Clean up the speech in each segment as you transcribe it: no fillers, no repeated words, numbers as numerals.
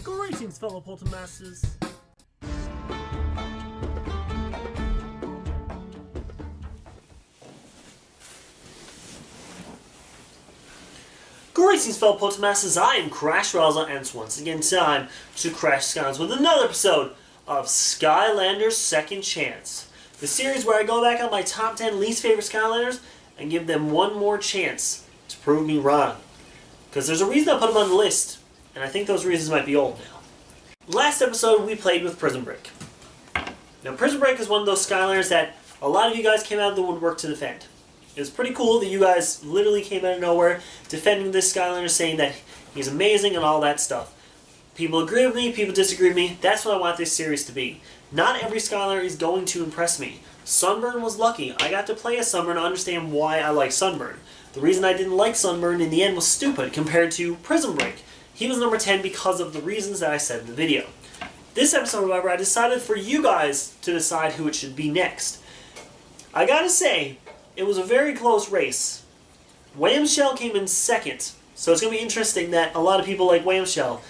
Greetings, fellow Poltermasters. Greetings, fellow Poltermasters. I am Crash Rouser, and it's once again time to crash Skylines with another episode of Skylanders Second Chance. The series where I go back on my top 10 least favorite Skylanders and give them one more chance to prove me wrong. Because there's a reason I put them on the list, and I think those reasons might be old now. Last episode we played with Prison Break. Now Prison Break is one of those Skylanders that a lot of you guys came out of the woodwork to defend. It was pretty cool that you guys literally came out of nowhere defending this Skylander, saying that he's amazing and all that stuff. People agree with me, people disagree with me. That's what I want this series to be. Not every Skylander is going to impress me. Sunburn was lucky. I got to play as Sunburn and understand why I like Sunburn. The reason I didn't like Sunburn in the end was stupid compared to Prison Break. He was number 10 because of the reasons that I said in the video. This episode, however, I decided for you guys to decide who it should be next. I gotta say, it was a very close race. Whamshell came in second, so it's going to be interesting that a lot of people like Whamshell.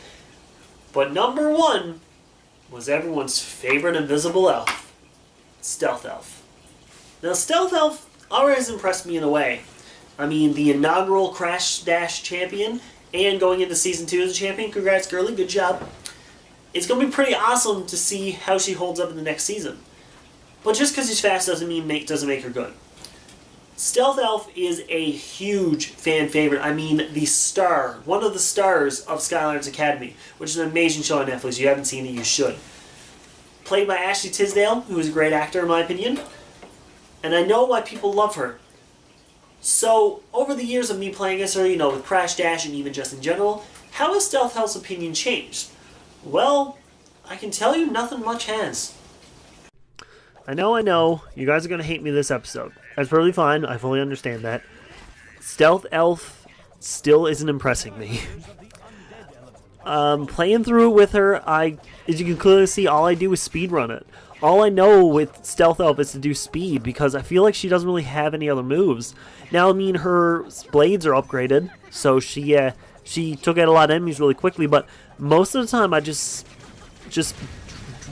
But number one was everyone's favorite invisible elf, Stealth Elf. Now, Stealth Elf already has impressed me in a way. I mean, the inaugural Crash Dash champion, and going into Season 2 as a champion. Congrats, girly, good job. It's going to be pretty awesome to see how she holds up in the next season. But just because she's fast doesn't make her good. Stealth Elf is a huge fan favorite. I mean, the star, one of the stars of Skylanders Academy, which is an amazing show on Netflix. If you haven't seen it, you should. Played by Ashley Tisdale, who is a great actor in my opinion. And I know why people love her. So, over the years of me playing as her, with Crash Dash and even just in general, how has Stealth Elf's opinion changed? Well, I can tell you nothing much has. I know, you guys are going to hate me this episode. That's perfectly fine, I fully understand that. Stealth Elf still isn't impressing me. Playing through it with her, as you can clearly see, all I do is speedrun it. All I know with Stealth Elf is to do speed, because I feel like she doesn't really have any other moves. Now, I mean, her blades are upgraded, so she took out a lot of enemies really quickly, but most of the time I just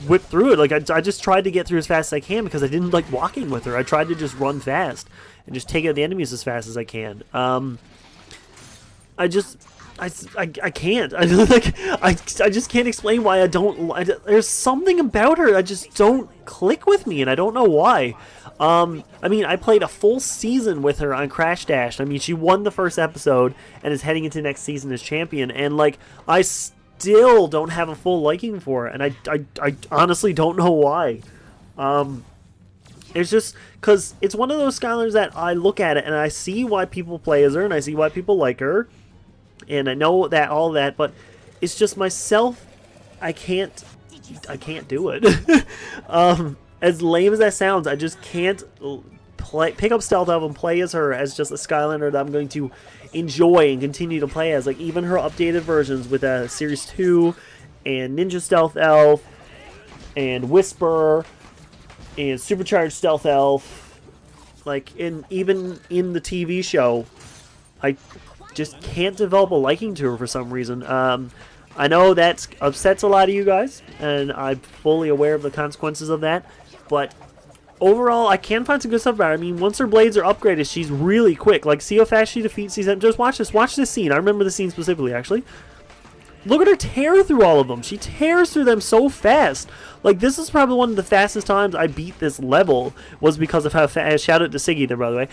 whip through it. Like, I just tried to get through as fast as I can because I didn't like walking with her. I tried to just run fast and just take out the enemies as fast as I can. I can't. I just can't explain why I don't. There's something about her that just don't click with me, and I don't know why. I mean, I played a full season with her on Crash Dash. I mean, she won the first episode and is heading into next season as champion, and like, I still don't have a full liking for her, and I honestly don't know why. It's just because it's one of those Skylanders that I look at it and I see why people play as her, and I see why people like her. And I know that all that, but it's just myself. I can't do it. As lame as that sounds, I just can't pick up Stealth Elf and play as her as just a Skylander that I'm going to enjoy and continue to play as. Like, even her updated versions with Series 2 and Ninja Stealth Elf and Whisper and Supercharged Stealth Elf. Like, even in the TV show, I just can't develop a liking to her for some reason. I know that upsets a lot of you guys, and I'm fully aware of the consequences of that, but overall, I can find some good stuff about her. I mean, once her blades are upgraded, she's really quick. Like, see how fast she defeats these. Just watch this scene. I remember the scene specifically, actually. Look at her tear through all of them. She tears through them so fast. Like, this is probably one of the fastest times I beat this level, was because of how fast. Shout out to Siggy there, by the way.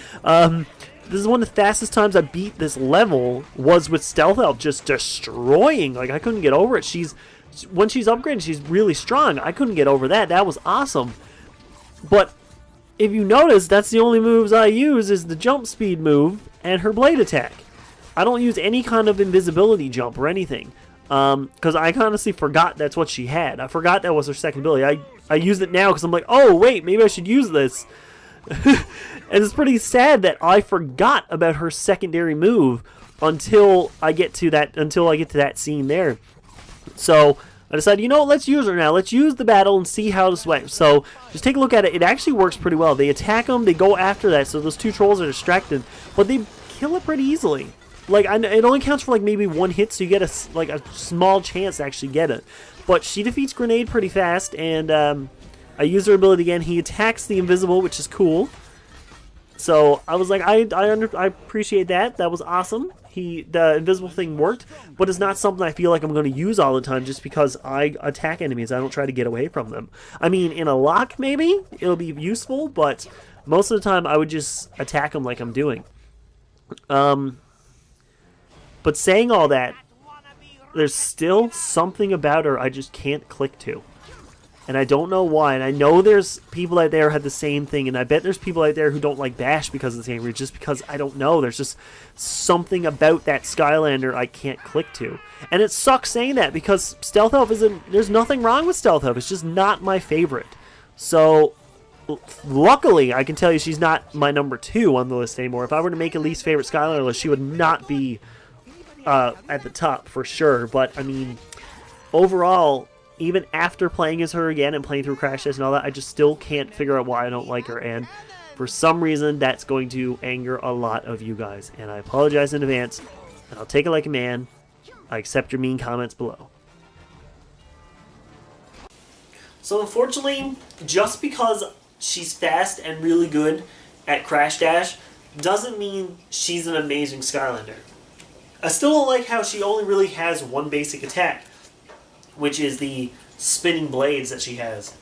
This is one of the fastest times I beat this level, was with Stealth Elf just destroying. Like, I couldn't get over it. When she's upgraded, she's really strong. I couldn't get over that. That was awesome. But if you notice, that's the only moves I use is the jump speed move and her blade attack. I don't use any kind of invisibility jump or anything. Because I honestly forgot that's what she had. I forgot that was her second ability. I use it now because I'm like, oh, wait, maybe I should use this. And it's pretty sad that I forgot about her secondary move until I get to that scene there. So I decided, let's use her now. Let's use the battle and see how this went. So just take a look at it. It actually works pretty well. They attack them, they go after that, so those two trolls are distracted, but they kill it pretty easily. like, it only counts for like maybe one hit, so you get a small chance to actually get it. But she defeats Grenade pretty fast, and I use her ability again. He attacks the invisible, which is cool. So I was like, I appreciate that. That was awesome. The invisible thing worked, but it's not something I feel like I'm going to use all the time just because I attack enemies. I don't try to get away from them. I mean, in a lock, maybe it'll be useful, but most of the time I would just attack them like I'm doing. But saying all that, there's still something about her I just can't click to. And I don't know why. And I know there's people out there who have the same thing. And I bet there's people out there who don't like Bash because of the same reason. Just because, I don't know. There's just something about that Skylander I can't click to. And it sucks saying that because Stealth Elf isn't... There's nothing wrong with Stealth Elf. It's just not my favorite. So, luckily, I can tell you she's not my number 2 on the list anymore. If I were to make a least favorite Skylander list, she would not be at the top for sure. But, I mean, overall... Even after playing as her again and playing through Crash Test and all that, I just still can't figure out why I don't like her. And for some reason, that's going to anger a lot of you guys. And I apologize in advance. And I'll take it like a man. I accept your mean comments below. So unfortunately, just because she's fast and really good at Crash Dash doesn't mean she's an amazing Skylander. I still don't like how she only really has one basic attack, which is the spinning blades that she has.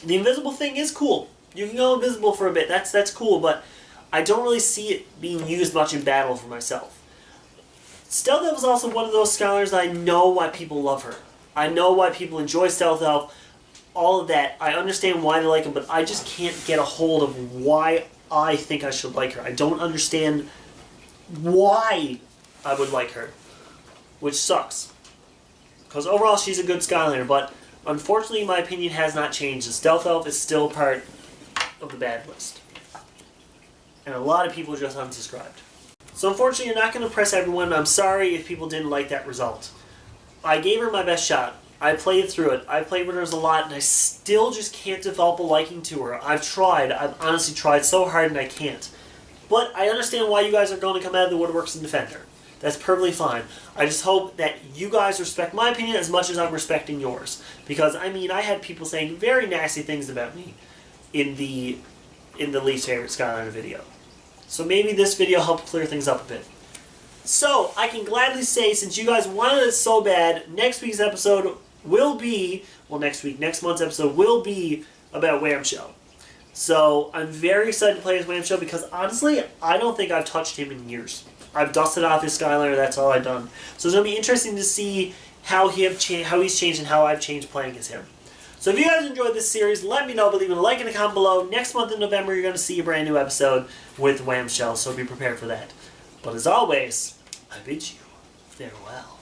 The invisible thing is cool. You can go invisible for a bit. That's cool, but I don't really see it being used much in battle for myself. Stealth Elf is also one of those Skylanders that I know why people love her. I know why people enjoy Stealth Elf. All of that. I understand why they like him, but I just can't get a hold of why I think I should like her. I don't understand why I would like her, which sucks. Because overall, she's a good Skylander, but unfortunately, my opinion has not changed. The Stealth Elf is still part of the bad list. And a lot of people just unsubscribed. So unfortunately, you're not going to impress everyone. I'm sorry if people didn't like that result. I gave her my best shot. I played through it. I played with her a lot, and I still just can't develop a liking to her. I've tried. I've honestly tried so hard, and I can't. But I understand why you guys are going to come out of the woodworks and defend her. That's perfectly fine. I just hope that you guys respect my opinion as much as I'm respecting yours. Because, I mean, I had people saying very nasty things about me in the least favorite Skylander video. So maybe this video helped clear things up a bit. So, I can gladly say, since you guys wanted it so bad, next week's episode will be, well, next month's episode will be about Whamshell. So, I'm very excited to play as Whamshell because, honestly, I don't think I've touched him in years. I've dusted off his Skylander, that's all I've done. So it's going to be interesting to see how he's changed and how I've changed playing as him. So if you guys enjoyed this series, let me know by leaving a like and a comment below. Next month in November, you're going to see a brand new episode with Whamshell, so be prepared for that. But as always, I bid you farewell.